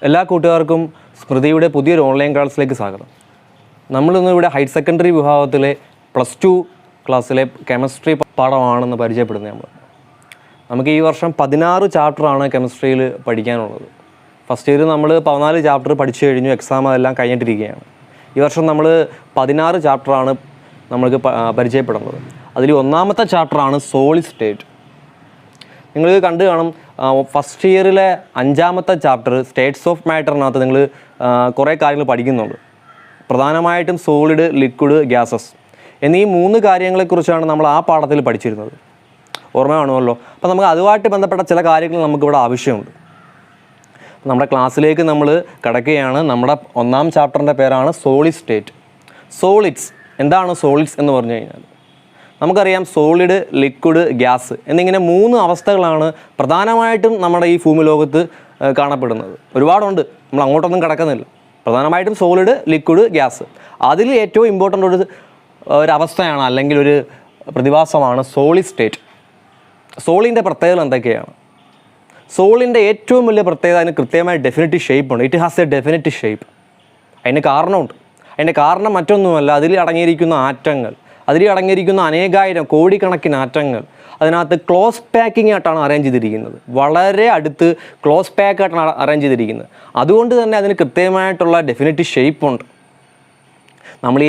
എല്ലാ കൂട്ടുകാർക്കും സ്മൃതിയുടെ പുതിയൊരു ഓൺലൈൻ ക്ലാസ്സിലേക്ക് സ്വാഗതം. നമ്മളിന്ന് ഇവിടെ ഹയർ സെക്കൻഡറി വിഭാഗത്തിലെ +2 ക്ലാസ്സിലെ കെമിസ്ട്രി പാഠമാണെന്ന് പരിചയപ്പെടുന്നത്. നമുക്ക് ഈ വർഷം 16 ചാപ്റ്ററാണ് കെമിസ്ട്രിയിൽ പഠിക്കാനുള്ളത്. ഫസ്റ്റ് ഇയർ നമ്മൾ 14 ചാപ്റ്റർ പഠിച്ചു കഴിഞ്ഞു, എക്സാം അതെല്ലാം കഴിഞ്ഞിട്ടിരിക്കുകയാണ്. ഈ വർഷം നമ്മൾ 16 ചാപ്റ്ററാണ് നമ്മൾക്ക് പരിചയപ്പെടുന്നത്. അതിൽ ഒന്നാമത്തെ ചാപ്റ്ററാണ് സോളിഡ് സ്റ്റേറ്റ്. നിങ്ങൾ കണ്ടു കാണും, ഫസ്റ്റ് ഇയറിലെ 5ാമത്തെ ചാപ്റ്റർ സ്റ്റേറ്റ്സ് ഓഫ് മാറ്ററിനകത്ത് നിങ്ങൾ കുറേ കാര്യങ്ങൾ പഠിക്കുന്നുണ്ട്. പ്രധാനമായിട്ടും സോളിഡ്, ലിക്വിഡ്, ഗ്യാസസ് എന്നീ 3 കാര്യങ്ങളെക്കുറിച്ചാണ് നമ്മൾ ആ പാഠത്തിൽ പഠിച്ചിരുന്നത്. ഓർമ്മ കാണുമല്ലോ. അപ്പോൾ നമുക്ക് അതുമായിട്ട് ബന്ധപ്പെട്ട ചില കാര്യങ്ങൾ നമുക്കിവിടെ ആവശ്യമുണ്ട്. നമ്മുടെ ക്ലാസ്സിലേക്ക് നമ്മൾ കടക്കുകയാണ്. നമ്മുടെ 1ാം ചാപ്റ്ററിൻ്റെ പേരാണ് സോളിഡ് സ്റ്റേറ്റ്. സോളിഡ്സ് എന്താണ്? സോളിഡ്സ് എന്ന് പറഞ്ഞു കഴിഞ്ഞാൽ നമുക്കറിയാം, സോളിഡ്, ലിക്വിഡ്, ഗ്യാസ് എന്നിങ്ങനെ 3 അവസ്ഥകളാണ് പ്രധാനമായിട്ടും നമ്മുടെ ഈ ഭൂമി ലോകത്ത് കാണപ്പെടുന്നത്. ഒരുപാടുണ്ട്, നമ്മൾ അങ്ങോട്ടൊന്നും കിടക്കുന്നില്ല. പ്രധാനമായിട്ടും സോളിഡ്, ലിക്വിഡ്, ഗ്യാസ്. അതിൽ ഏറ്റവും ഇമ്പോർട്ടൻ്റ് ഒരു അവസ്ഥയാണ് അല്ലെങ്കിൽ ഒരു പ്രതിഭാസമാണ് സോളിഡ് സ്റ്റേറ്റ്. സോളിൻ്റെ പ്രത്യേകത എന്തൊക്കെയാണ്? സോളിൻ്റെ ഏറ്റവും വലിയ പ്രത്യേകത അതിന് കൃത്യമായ ഡെഫിനിറ്റീവ് ഷേപ്പ് ഉണ്ട്. It has A definitive shape. അതിന് കാരണമുണ്ട്. അതിൻ്റെ കാരണം മറ്റൊന്നുമല്ല, അതിൽ അടങ്ങിയിരിക്കുന്ന ആറ്റങ്ങൾ, അതിൽ അടങ്ങിയിരിക്കുന്ന അനേകായിരം കോടിക്കണക്കിന് ആറ്റങ്ങൾ അതിനകത്ത് ക്ലോസ് പാക്കിംഗ് ആയിട്ടാണ് അറേഞ്ച് ചെയ്തിരിക്കുന്നത്. വളരെ അടുത്ത് ക്ലോസ് പാക്ക് ആയിട്ടാണ് അറേഞ്ച് ചെയ്തിരിക്കുന്നത്. അതുകൊണ്ട് തന്നെ അതിന് കൃത്യമായിട്ടുള്ള ഡെഫിനിറ്റീവ് ഷേപ്പുണ്ട്. നമ്മൾ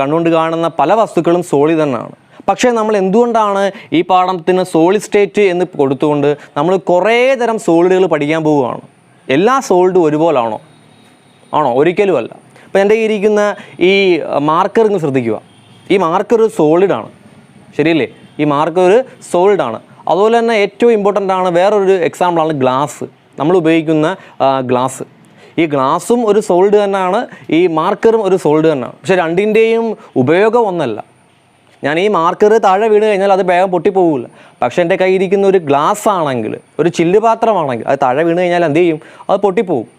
കണ്ണുകൊണ്ട് കാണുന്ന പല വസ്തുക്കളും സോളിഡ് തന്നെയാണ്. പക്ഷേ നമ്മൾ എന്തുകൊണ്ടാണ് ഈ പാഠത്തിന് സോളിഡ് സ്റ്റേറ്റ് എന്ന് കൊടുത്തുകൊണ്ട് നമ്മൾ കുറേ തരം സോളിഡുകൾ പഠിക്കാൻ പോവുകയാണ്? എല്ലാ സോളിഡും ഒരുപോലാണോ? ഒരിക്കലും അല്ല. ഇപ്പോൾ എൻ്റെ ഇരിക്കുന്ന ഈ മാർക്കർ ഇങ്ങ് ശ്രദ്ധിക്കുക. ഈ മാർക്കർ ഒരു സോളിഡാണ്, ശരിയല്ലേ? ഈ മാർക്കർ ഒരു സോളിഡാണ്. അതുപോലെ തന്നെ ഏറ്റവും ഇമ്പോർട്ടൻ്റ് ആണ് വേറൊരു എക്സാമ്പിളാണ് ഗ്ലാസ്. നമ്മൾ ഉപയോഗിക്കുന്ന ഗ്ലാസ്. ഈ ഗ്ലാസും ഒരു സോളിഡ് തന്നെയാണ്, ഈ മാർക്കറും ഒരു സോളിഡ് തന്നെയാണ്. പക്ഷേ രണ്ടിൻ്റെയും ഉപയോഗം ഒന്നല്ല. ഞാൻ ഈ മാർക്കർ താഴെ വീണ് കഴിഞ്ഞാൽ അത് വേഗം പൊട്ടിപ്പോകില്ല. പക്ഷേ എൻ്റെ കയ്യിരിക്കുന്ന ഒരു ഗ്ലാസ് ആണെങ്കിൽ, ഒരു ചില്ല് പാത്രമാണെങ്കിൽ അത് താഴെ വീണ് കഴിഞ്ഞാൽ എന്ത് ചെയ്യും? അത് പൊട്ടിപ്പോകും.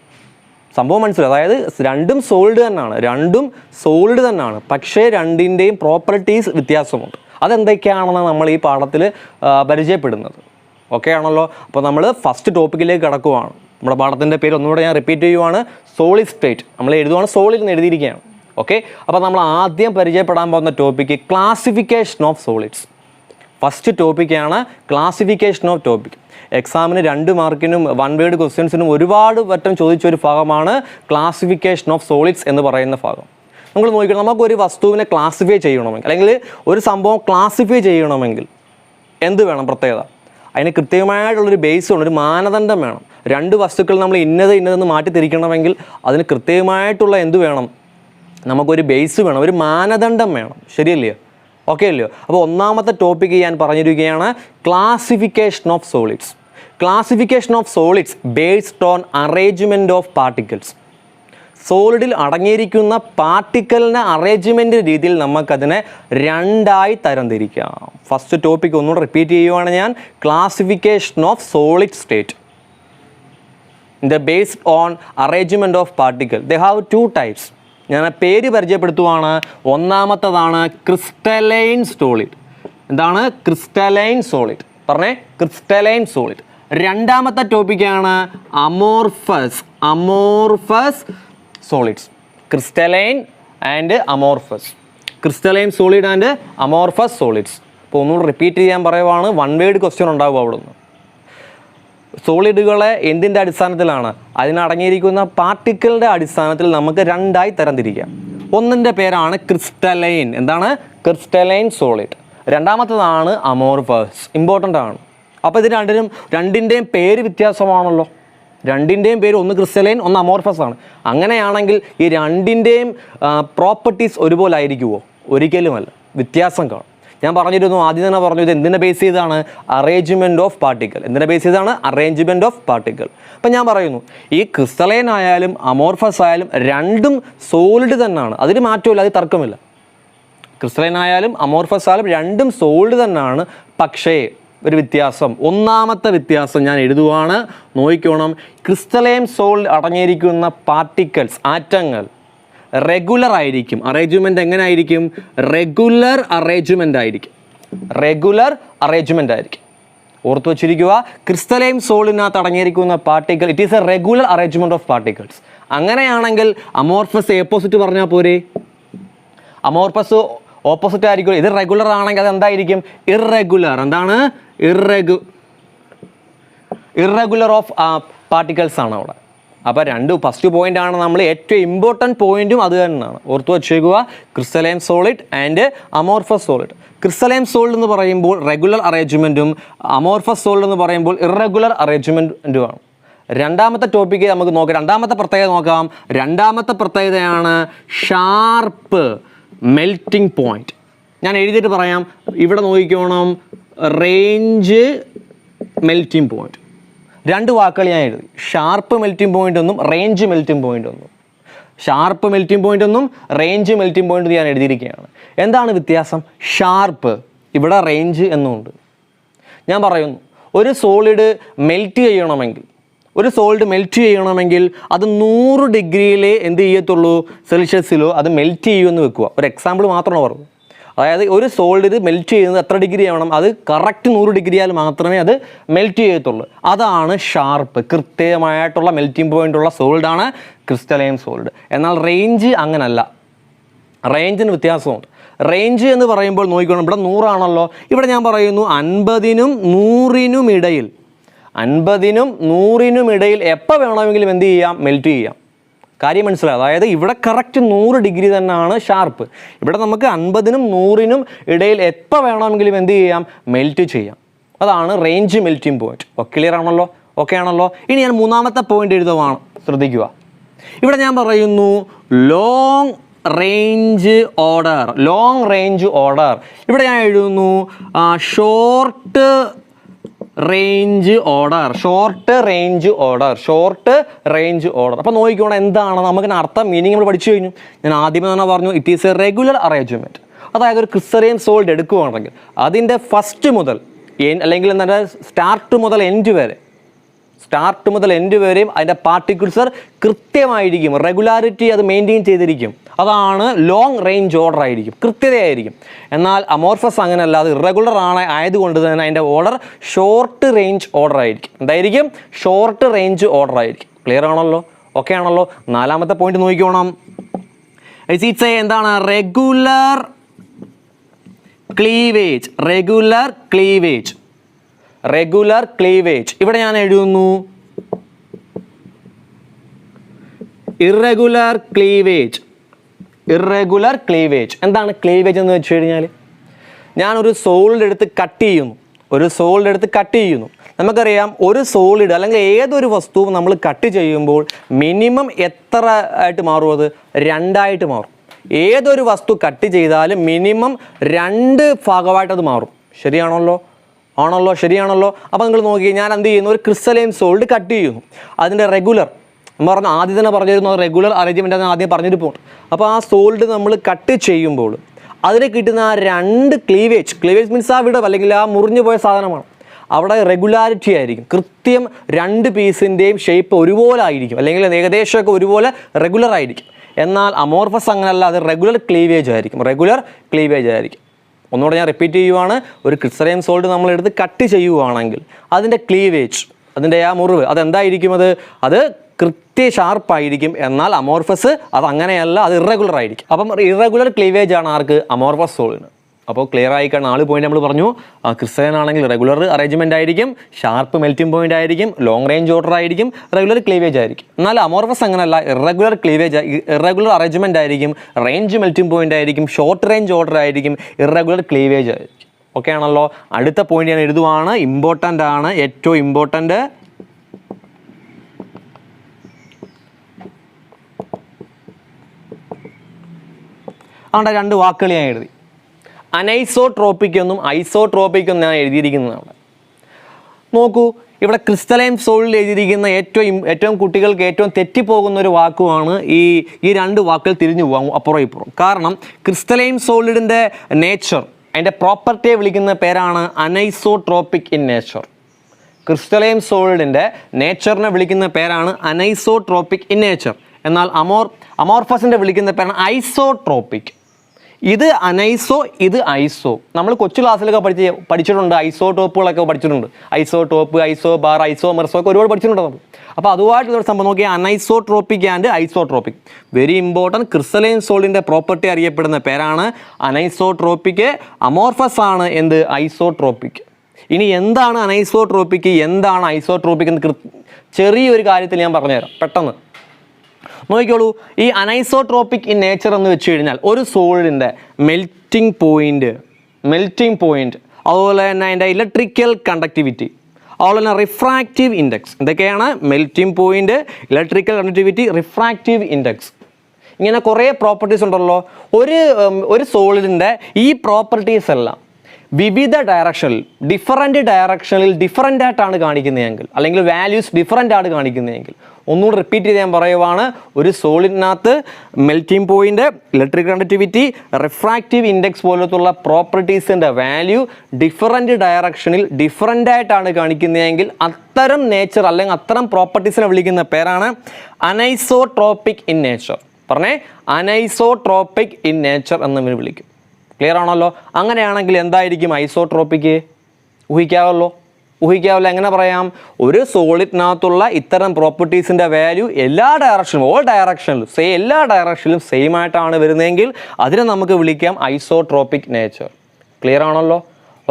സംഭവം മനസ്സിലായി? അതായത് രണ്ടും സോളിഡ് തന്നെയാണ്, പക്ഷേ രണ്ടിൻ്റെയും പ്രോപ്പർട്ടീസ് വ്യത്യാസമുണ്ട്. അതെന്തൊക്കെയാണെന്ന് നമ്മൾ ഈ പാഠത്തിൽ പരിചയപ്പെടുന്നത്. ഓക്കെ ആണല്ലോ? അപ്പോൾ നമ്മൾ ഫസ്റ്റ് ടോപ്പിക്കിലേക്ക് കടക്കുവാണ്. നമ്മുടെ പാഠത്തിൻ്റെ പേര് ഒന്നുകൂടെ ഞാൻ റിപ്പീറ്റ് ചെയ്യുവാണ്, സോളിഡ് സ്റ്റേറ്റ്. നമ്മൾ എഴുതുവാണ്, സോളിഡ് എന്ന് എഴുതിയിരിക്കുകയാണ്. ഓക്കെ. അപ്പോൾ നമ്മൾ ആദ്യം പരിചയപ്പെടാൻ പോകുന്ന topic classification of solids. First ടോപ്പിക്കാണ് ക്ലാസിഫിക്കേഷൻ ഓഫ് ടോപ്പിക്. എക്സാമിന് 2 മാർക്കിനും 1 വേർഡ് ക്വസ്റ്റ്യൻസിനും ഒരുപാട് വട്ടം ചോദിച്ചൊരു ഭാഗമാണ് ക്ലാസിഫിക്കേഷൻ ഓഫ് സോളിഡ്സ് എന്ന് പറയുന്ന ഭാഗം. നമ്മൾ നോക്കിക്കണം, നമുക്കൊരു വസ്തുവിനെ ക്ലാസിഫൈ ചെയ്യണമെങ്കിൽ അല്ലെങ്കിൽ ഒരു സംഭവം ക്ലാസിഫൈ ചെയ്യണമെങ്കിൽ എന്ത് വേണം? പ്രത്യേകത. അതിന് കൃത്യമായിട്ടുള്ളൊരു ബേസ് വേണം, ഒരു മാനദണ്ഡം വേണം. 2 വസ്തുക്കൾ നമ്മൾ ഇന്നതെന്ന് മാറ്റി തിരിക്കണമെങ്കിൽ അതിന് കൃത്യമായിട്ടുള്ള എന്ത് വേണം? നമുക്കൊരു ബേസ് വേണം, ഒരു മാനദണ്ഡം വേണം. ശരിയല്ലേ? ഓക്കെ അല്ലയോ? അപ്പോൾ ഒന്നാമത്തെ ടോപ്പിക്ക് ഞാൻ പറഞ്ഞിരിക്കുകയാണ് classification of solids. Classification of solids based on arrangement of particles. സോളിഡിൽ അടങ്ങിയിരിക്കുന്ന പാർട്ടിക്കലിൻ്റെ അറേഞ്ച്മെൻറ്റ് രീതിയിൽ നമുക്കതിനെ 2ആയി തരംതിരിക്കാം. ഫസ്റ്റ് ടോപ്പിക്ക് ഒന്നുകൂടെ റിപ്പീറ്റ് ചെയ്യുവാണ് ഞാൻ, classification of solid state. The based on arrangement of particle. They have 2 types. ഞാൻ ആ പേര് പരിചയപ്പെടുത്തുവാണ്. ഒന്നാമത്തതാണ് ക്രിസ്റ്റലൈൻ സോളിഡ്. എന്താണ്? Crystalline solid. പറഞ്ഞേ, ക്രിസ്റ്റലൈൻ സോളിഡ്. രണ്ടാമത്തെ ടോപ്പിക്കാണ് amorphous solids. Crystalline and amorphous. Crystalline solid and amorphous solids. അപ്പോൾ ഒന്നുകൂടി റിപ്പീറ്റ് ചെയ്യാൻ പറയുവാണ്, 1 വേർഡ് ക്വസ്റ്റ്യൻ ഉണ്ടാവും അവിടെ നിന്ന്. സോളിഡുകളെ എന്തിൻ്റെ അടിസ്ഥാനത്തിലാണ്? അതിനടങ്ങിയിരിക്കുന്ന പാർട്ടിക്കിളിൻ്റെ അടിസ്ഥാനത്തിൽ നമുക്ക് 2ആയി തരംതിരിക്കാം. ഒന്നിൻ്റെ പേരാണ് ക്രിസ്റ്റലൈൻ. എന്താണ്? Crystalline solid. രണ്ടാമത്തതാണ് അമോർഫസ്. ഇമ്പോർട്ടൻ്റ് ആണ്. അപ്പോൾ ഇത് രണ്ടിൻ്റെയും പേര് വ്യത്യാസമാണല്ലോ. രണ്ടിൻ്റെയും പേര് ഒന്ന് ക്രിസ്റ്റലൈൻ, ഒന്ന് അമോർഫസ് ആണ്. അങ്ങനെയാണെങ്കിൽ ഈ രണ്ടിൻ്റെയും പ്രോപ്പർട്ടീസ് ഒരുപോലെ ആയിരിക്കുമോ? ഒരിക്കലുമല്ല, വ്യത്യാസം കാണും. ഞാൻ പറഞ്ഞിരുന്നു, ആദ്യം തന്നെ പറഞ്ഞു, ഇത് എന്തിനെ ബേസ് ചെയ്താണ്? Arrangement of particle. എന്തിനെ ബേസ് ചെയ്താണ്? Arrangement of particle. അപ്പം ഞാൻ പറയുന്നു, ഈ ക്രിസ്റ്റലൈൻ ആയാലും അമോർഫസ് ആയാലും രണ്ടും സോളിഡ് തന്നെയാണ്. അതിന് മാറ്റമില്ല, അത് തർക്കമില്ല. ക്രിസ്റ്റലൈൻ ആയാലും അമോർഫസ് ആയാലും രണ്ടും സോളിഡ് തന്നെയാണ്. പക്ഷേ ഒരു വ്യത്യാസം, ഒന്നാമത്തെ വ്യത്യാസം ഞാൻ എഴുതുവാണ്, നോക്കിക്കോണം. ക്രിസ്റ്റലൈൻ സോളിഡ് അടങ്ങിയിരിക്കുന്ന പാർട്ടിക്കൽസ്, ആറ്റങ്ങൾ റെഗുലർ ആയിരിക്കും. അറേഞ്ച്മെൻറ്റ് എങ്ങനെ ആയിരിക്കും? റെഗുലർ അറേഞ്ച്മെൻ്റ് ആയിരിക്കും. ഓർത്ത് വെച്ചിരിക്കുക, ക്രിസ്റ്റലൈൻ സോളിനകത്ത് അടങ്ങിയിരിക്കുന്ന particle it is A regular arrangement of particles. അങ്ങനെയാണെങ്കിൽ അമോർഫസ് ഓപ്പോസിറ്റ് പറഞ്ഞാൽ പോരെ? അമോർഫസ് ഓപ്പോസിറ്റ് ആയിരിക്കും. ഇത് റെഗുലർ ആണെങ്കിൽ അത് എന്തായിരിക്കും? ഇറഗുലർ. എന്താണ്? ഇറഗുലർ ഓഫ് പാർട്ടിക്കിൾസ് ആണ് അവിടെ. അപ്പോൾ ഫസ്റ്റ് പോയിന്റ് ആണ് നമ്മൾ ഏറ്റവും ഇമ്പോർട്ടൻറ്റ് പോയിന്റും അത് തന്നെയാണ്. ഓർത്ത് വെച്ചേക്കുക, crystalline solid and amorphous solid. Crystalline solid എന്ന് പറയുമ്പോൾ റെഗുലർ അറേഞ്ച്മെൻറ്റും അമോർഫസ് സോളിഡ് എന്ന് പറയുമ്പോൾ ഇറഗുലർ അറേഞ്ച്മെൻറ്റുമാണ്. രണ്ടാമത്തെ ടോപ്പിക്ക് നമുക്ക് നോക്കാം. രണ്ടാമത്തെ പ്രത്യേകത നോക്കാം. രണ്ടാമത്തെ പ്രത്യേകതയാണ് ഷാർപ്പ് മെൽറ്റിംഗ് പോയിന്റ്. ഞാൻ എഴുതിയിട്ട് പറയാം. ഇവിടെ നോക്കിക്കോണം, റേഞ്ച് മെൽറ്റിംഗ് പോയിന്റ്. രണ്ട് വാക്കുകൾ ഞാൻ എഴുതി. ഷാർപ്പ് മെൽറ്റിംഗ് പോയിന്റ് ഒന്നും റേഞ്ച് മെൽറ്റിംഗ് പോയിന്റ് ഒന്നും. ഷാർപ്പ് മെൽറ്റിംഗ് പോയിന്റ് ഒന്നും റേഞ്ച് മെൽറ്റിംഗ് പോയിന്റ് ഞാൻ എഴുതിയിരിക്കുകയാണ്. എന്താണ് വ്യത്യാസം? ഷാർപ്പ്, ഇവിടെ റേഞ്ച് എന്നുണ്ട്. ഞാൻ പറയുന്നു, ഒരു സോളിഡ് മെൽറ്റ് ചെയ്യണമെങ്കിൽ അത് 100 ഡിഗ്രിയിലേ എന്ത് ചെയ്യത്തുള്ളൂ? സെൽഷ്യസിലോ അത് മെൽറ്റ് ചെയ്യുമെന്ന് വെക്കുക. ഒരു എക്സാമ്പിൾ മാത്രമാണ് പറഞ്ഞത്. അതായത് ഒരു സോളിഡ് മെൽറ്റ് ചെയ്യുന്നത് എത്ര ഡിഗ്രി ആവണം? അത് കറക്റ്റ് 100 ഡിഗ്രിയാൽ മാത്രമേ അത് മെൽറ്റ് ചെയ്യത്തുള്ളൂ. അതാണ് ഷാർപ്പ്. കൃത്യമായിട്ടുള്ള മെൽറ്റിംഗ് പോയിന്റ് ഉള്ള സോളിഡാണ് ക്രിസ്റ്റലൈൻ സോളിഡ്. എന്നാൽ റേഞ്ച് അങ്ങനല്ല. റേഞ്ചിന് വ്യത്യാസമുണ്ട്. റേഞ്ച് എന്ന് പറയുമ്പോൾ നോക്കിക്കോണം, ഇവിടെ 100 ആണല്ലോ. ഇവിടെ ഞാൻ പറയുന്നു 50നും 100നും ഇടയിൽ, 50നും 100നും ഇടയിൽ എപ്പോൾ വേണമെങ്കിലും എന്ത് ചെയ്യാം? മെൽറ്റ് ചെയ്യാം. കാര്യം മനസ്സിലായി? അതായത് ഇവിടെ കറക്റ്റ് 100 ഡിഗ്രി തന്നെയാണ് ഷാർപ്പ്. ഇവിടെ നമുക്ക് 50നും 100നും ഇടയിൽ എപ്പോൾ വേണമെങ്കിലും എന്ത് ചെയ്യാം? മെൽറ്റ് ചെയ്യാം. അതാണ് റേഞ്ച് മെൽറ്റിംഗ് പോയിന്റ്. ക്ലിയർ ആണല്ലോ? ഓക്കെ ആണല്ലോ? ഇനി ഞാൻ മൂന്നാമത്തെ പോയിന്റ് എഴുതുവാണ്, ശ്രദ്ധിക്കുക. ഇവിടെ ഞാൻ പറയുന്നു ലോങ് റേഞ്ച് ഓർഡർ. ഇവിടെ ഞാൻ എഴുതുന്നു ഷോർട്ട് റേഞ്ച് ഓർഡർ. അപ്പോൾ നോക്കിക്കോണം എന്താണ് നമുക്ക് അർത്ഥം, മീനിങ് നമ്മൾ പഠിച്ചു കഴിഞ്ഞു. ഞാൻ ആദ്യമേ തന്നെ പറഞ്ഞു, it is A regular arrangement. അതായത് ഒരു ക്രിസ്റ്റലൈൻ സോളിഡ് എടുക്കുകയാണെങ്കിൽ അതിൻ്റെ ഫസ്റ്റ് മുതൽ അല്ലെങ്കിൽ എന്താ സ്റ്റാർട്ട് മുതൽ എൻഡ് വരെയും അതിൻ്റെ പാർട്ടിക്കിൾസ് കൃത്യമായിരിക്കും, റെഗുലാരിറ്റി അത് മെയിൻറ്റെയിൻ ചെയ്തിരിക്കും. അതാണ് ലോങ് റേഞ്ച് ഓർഡർ ആയിരിക്കും, കൃത്യതയായിരിക്കും. എന്നാൽ അമോർഫസ് അങ്ങനെയല്ല, അത് ഇറഗുലർ ആയതുകൊണ്ട് തന്നെ അതിൻ്റെ ഓർഡർ ഷോർട്ട് റേഞ്ച് ഓർഡർ ആയിരിക്കും. എന്തായിരിക്കും? ഷോർട്ട് റേഞ്ച് ഓർഡർ ആയിരിക്കും. ക്ലിയർ ആണല്ലോ? ഓക്കെ ആണല്ലോ? നാലാമത്തെ പോയിന്റ് നോക്കിക്കോണം. ഇറ്റ്സ് എന്താണ്? Regular cleavage. ഇവിടെ ഞാൻ എഴുതുന്നു ഇറഗുലർ ക്ലീവേജ്. എന്താണ് ക്ലീവേജ് എന്ന് വെച്ച് കഴിഞ്ഞാൽ, ഞാനൊരു സോളിഡ് എടുത്ത് കട്ട് ചെയ്യുന്നു. നമുക്കറിയാം, ഒരു സോളിഡ് അല്ലെങ്കിൽ ഏതൊരു വസ്തുവും നമ്മൾ കട്ട് ചെയ്യുമ്പോൾ മിനിമം എത്ര ആയിട്ട് മാറും? അത് 2 ആയിട്ട് മാറും. ഏതൊരു വസ്തു കട്ട് ചെയ്താലും മിനിമം 2 ഭാഗമായിട്ട് അത് മാറും. ശരിയാണല്ലോ? ശരിയാണല്ലോ? അപ്പോൾ നിങ്ങൾ നോക്കി, ഞാൻ എന്ത് ചെയ്യുന്നു? ഒരു ക്രിസ്റ്റലൈൻ സോളിഡ് കട്ട് ചെയ്യുന്നു. അതിൻ്റെ റെഗുലർ നമ്മൾ പറഞ്ഞു, ആദ്യം തന്നെ പറഞ്ഞിരുന്നു റെഗുലർ അറേഞ്ച്മെൻ്റ് ആണ് ആദ്യം പറഞ്ഞിട്ട് പോകും. അപ്പോൾ ആ സോളിഡ് നമ്മൾ കട്ട് ചെയ്യുമ്പോൾ അതിന് കിട്ടുന്ന ആ 2 ക്ലീവേജ് മീൻസ് ആ വിടവ് അല്ലെങ്കിൽ ആ മുറിഞ്ഞു പോയ സാധനമാണ്. അവിടെ റെഗുലാരിറ്റി ആയിരിക്കും. കൃത്യം 2 പീസിൻ്റെയും ഷേപ്പ് ഒരുപോലെ ആയിരിക്കും, അല്ലെങ്കിൽ ഏകദേശമൊക്കെ ഒരുപോലെ റെഗുലർ ആയിരിക്കും. എന്നാൽ അമോർഫസ് അങ്ങനെയല്ല, അത് റെഗുലർ ക്ലീവേജ് ആയിരിക്കും. ഒന്നുകൂടെ ഞാൻ റിപ്പീറ്റ് ചെയ്യുവാണ്. ഒരു ക്രിസ്റ്റലൈൻ സോളിഡ് നമ്മളെടുത്ത് കട്ട് ചെയ്യുവാണെങ്കിൽ അതിൻ്റെ ക്ലീവേജ്, അതിൻ്റെ ആ മുറിവ് അതെന്തായിരിക്കും? അത് കൃത്യ ഷാർപ്പായിരിക്കും. എന്നാൽ അമോർഫസ് അത് അങ്ങനെയല്ല, അത് ഇറഗുലർ ആയിരിക്കും. അപ്പം ഇറഗുലർ ക്ലീവേജ് ആണ് ആർക്ക്? അമോർഫസ് സോളിഡിന്. അപ്പോൾ ക്ലിയർ ആയിക്കാണ് 4 പോയിന്റ് നമ്മൾ പറഞ്ഞു. ക്രിസ്റ്റലൈൻ ആണെങ്കിൽ റെഗുലർ അറേഞ്ച്മെൻ്റ് ആയിരിക്കും, ഷാർപ്പ് മെൽറ്റിംഗ് പോയിന്റ് ആയിരിക്കും, ലോങ് റേഞ്ച് ഓർഡർ ആയിരിക്കും, റെഗുലർ ക്ലീവേജ് ആയിരിക്കും. എന്നാൽ അമോർഫസ് അങ്ങനെയല്ല, ഇറഗുലർ അറേഞ്ച്മെൻ്റ് ആയിരിക്കും, റേഞ്ച് മെൽറ്റിംഗ് പോയിന്റ് ആയിരിക്കും, ഷോർട്ട് റേഞ്ച് ഓർഡർ ആയിരിക്കും, ഇറഗുലർ ക്ലീവേജ് ആയിരിക്കും. ഓക്കെ ആണല്ലോ? അടുത്ത പോയിന്റ് ഞാൻ എഴുതുവാണ്, ഇമ്പോർട്ടൻ്റ് ആണ്, ഏറ്റവും ഇമ്പോർട്ടൻ്റ്. അതുകൊണ്ട് 2 വാക്കുകൾ ഞാൻ എഴുതി. അനൈസോട്രോപ്പിക് എന്നും ഐസോട്രോപ്പിക് എന്നും ഞാൻ എഴുതിയിരിക്കുന്നതാണ്. നോക്കൂ, ഇവിടെ ക്രിസ്റ്റലൈൻ സോളിൽ എഴുതിയിരിക്കുന്ന ഏറ്റവും കുട്ടികൾക്ക് ഏറ്റവും തെറ്റിപ്പോകുന്ന ഒരു വാക്കുമാണ് ഈ 2 വാക്കുകൾ തിരിഞ്ഞു പോകാം അപ്പുറം ഇപ്പുറം. കാരണം ക്രിസ്റ്റലൈൻ സോളിഡിൻ്റെ നേച്ചർ, അതിൻ്റെ പ്രോപ്പർട്ടിയെ വിളിക്കുന്ന പേരാണ് അനൈസോട്രോപ്പിക് ഇൻ നേച്ചർ. ക്രിസ്റ്റലൈൻ സോളിഡിൻ്റെ നേച്ചറിനെ വിളിക്കുന്ന പേരാണ് അനൈസോട്രോപ്പിക് ഇൻ നേച്ചർ. എന്നാൽ അമോർഫസിൻ്റെ വിളിക്കുന്ന പേരാണ് ഐസോട്രോപ്പിക്. ഇത് അനൈസോ, ഇത് ഐസോ. നമ്മൾ കൊച്ചു ക്ലാസ്സിലൊക്കെ പഠിച്ചിട്ടുണ്ട്, ഐസോടോപ്പുകളൊക്കെ പഠിച്ചിട്ടുണ്ട്. ഐസോടോപ്പ്, ഐസോ ബാർ, ഐസോമെർസോ ഒക്കെ ഒരുപാട് പഠിച്ചിട്ടുണ്ട് നമ്മൾ. അപ്പോൾ അതുമായിട്ടുള്ളൊരു സംഭവം നോക്കിയാൽ anisotropic and isotropic. Very important. Crystalline സോളിൻ്റെ പ്രോപ്പർട്ടി അറിയപ്പെടുന്ന പേരാണ് അനൈസോട്രോപ്പിക്. അമോർഫസ് ആണ് എന്ത്? ഐസോട്രോപ്പിക്. ഇനി എന്താണ് അനൈസോട്രോപ്പിക്, എന്താണ് ഐസോട്രോപ്പിക് എന്ന് ചെറിയൊരു കാര്യത്തിൽ ഞാൻ പറഞ്ഞുതരാം പെട്ടെന്ന്. നോക്കിക്കോളൂ, ഈ അനൈസോട്രോപ്പിക് ഇൻ നേച്ചർ എന്ന് വെച്ച് കഴിഞ്ഞാൽ ഒരു സോളിഡിൻ്റെ മെൽറ്റിംഗ് പോയിൻറ്റ്, അതുപോലെ തന്നെ അതിൻ്റെ ഇലക്ട്രിക്കൽ കണ്ടക്ടിവിറ്റി, അതുപോലെ തന്നെ റിഫ്രാക്റ്റീവ് ഇൻഡെക്സ്. ഇതൊക്കെയാണ് melting point, electrical conductivity, refractive index. ഇങ്ങനെ കുറേ പ്രോപ്പർട്ടീസ് ഉണ്ടല്ലോ. ഒരു സോളിഡിൻ്റെ ഈ പ്രോപ്പർട്ടീസ് എല്ലാം വിവിധ ഡയറക്ഷനിൽ, ഡിഫറൻ്റ് ആയിട്ടാണ് കാണിക്കുന്നതെങ്കിൽ, അല്ലെങ്കിൽ വാല്യൂസ് ഡിഫറൻ്റ് ആണ് കാണിക്കുന്നതെങ്കിൽ, ഒന്നുകൂടി റിപ്പീറ്റ് ചെയ്ത് ഞാൻ പറയുവാണ്, ഒരു സോളിഡിനകത്ത് melting point, electric conductivity, refractive index പോലത്തുള്ള പ്രോപ്പർട്ടീസിൻ്റെ വാല്യൂ ഡിഫറൻ്റ് ഡയറക്ഷനിൽ ഡിഫറൻ്റ് ആയിട്ടാണ് കാണിക്കുന്നതെങ്കിൽ അത്തരം നേച്ചർ അല്ലെങ്കിൽ അത്തരം പ്രോപ്പർട്ടീസിനെ വിളിക്കുന്ന പേരാണ് അനൈസോട്രോപ്പിക് ഇൻ നേച്ചർ. പറഞ്ഞേ, അനൈസോട്രോപ്പിക് ഇൻ നേച്ചർ എന്ന് വിളിക്കും. ക്ലിയർ ആണല്ലോ? അങ്ങനെയാണെങ്കിൽ എന്തായിരിക്കും ഐസോട്രോപ്പിക്? ഊഹിക്കാമല്ലോ. എങ്ങനെ പറയാം? ഒരു സോളിഡിനകത്തുള്ള ഇത്തരം പ്രോപ്പർട്ടീസിൻ്റെ വാല്യൂ എല്ലാ ഡയറക്ഷനിലും സെയിം ആയിട്ടാണ് വരുന്നതെങ്കിൽ അതിനെ നമുക്ക് വിളിക്കാം ഐസോട്രോപ്പിക് നേച്ചർ. ക്ലിയർ ആണല്ലോ?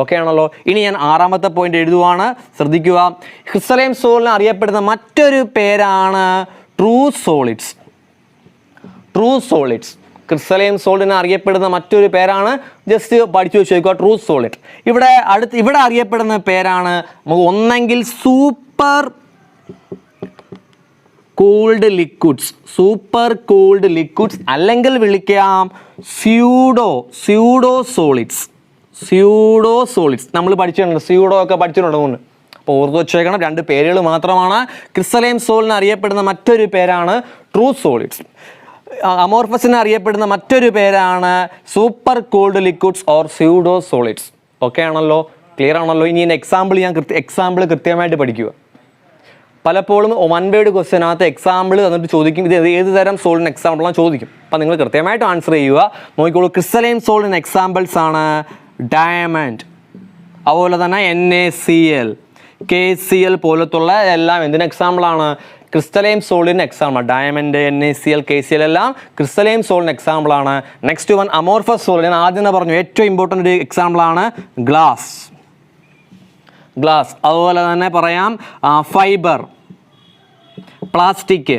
ഓക്കെ ആണല്ലോ? ഇനി ഞാൻ 6ാമത്തെ പോയിന്റ് എഴുതുവാണ്, ശ്രദ്ധിക്കുക. ക്രിസ്റ്റലൈൻ സോളിന് അറിയപ്പെടുന്ന മറ്റൊരു പേരാണ് ട്രൂ സോളിഡ്സ്. ക്രിസ്റ്റലൈൻ സോളിഡിന് അറിയപ്പെടുന്ന മറ്റൊരു പേരാണ്, ജസ്റ്റ് പഠിച്ചു വെച്ചേക്കുക, ട്രൂ സോളിഡ്. ഇവിടെ അറിയപ്പെടുന്ന പേരാണ് നമുക്ക് ഒന്നെങ്കിൽ സൂപ്പർ കൂൾഡ് ലിക്വിഡ്സ്, അല്ലെങ്കിൽ വിളിക്കാം സ്യൂഡോ സോളിഡ്സ്. നമ്മൾ പഠിച്ചിട്ടുണ്ട്, സ്യൂഡോ ഒക്കെ പഠിച്ചിട്ടുണ്ടെന്ന്. അപ്പോൾ ഓർത്ത് വെച്ചേക്കണം, 2 പേരുകൾ മാത്രമാണ്. ക്രിസ്റ്റലൈൻ സോളിന് അറിയപ്പെടുന്ന മറ്റൊരു പേരാണ് ട്രൂ സോളിഡ്സ്. അമോർഫസിന് അറിയപ്പെടുന്ന മറ്റൊരു പേരാണ് super cooled liquids or pseudo solids. Okay ആണല്ലോ? ക്ലിയർ ആണല്ലോ? ഇനി എക്സാമ്പിൾ കൃത്യമായിട്ട് പഠിക്കുക. പലപ്പോഴും 1 വേർഡ് ക്വസ്റ്റ്യനകത്ത് എക്സാമ്പിൾ തന്നിട്ട് ചോദിക്കും, ഇത് ഏത് തരം സോളിന് എക്സാമ്പിളാണ് ചോദിക്കും. അപ്പം നിങ്ങൾ കൃത്യമായിട്ട് ആൻസർ ചെയ്യുക. നോക്കിക്കോളൂ, ക്രിസ്റ്റലൈൻ സോളിന് എക്സാമ്പിൾസ് ആണ് ഡയമണ്ട്, അതുപോലെ തന്നെ NaCl, KCl പോലത്തുള്ള എല്ലാം എന്തിന് എക്സാമ്പിളാണ്? ക്രിസ്റ്റലൈൻ സോളിന് എക്സാമ്പിൾ. ഡയമണ്ട്, NaCl, KCl എല്ലാം ക്രിസ്റ്റലൈൻ സോളിന് എക്സാമ്പിളാണ്. നെക്സ്റ്റ് വൺ അമോർഫസ് സോൾ. ഞാൻ ആദ്യം തന്നെ പറഞ്ഞു, ഏറ്റവും ഇമ്പോർട്ടൻ്റ് ഒരു എക്സാമ്പിളാണ് ഗ്ലാസ്. അതുപോലെ തന്നെ പറയാം ഫൈബർ, പ്ലാസ്റ്റിക്.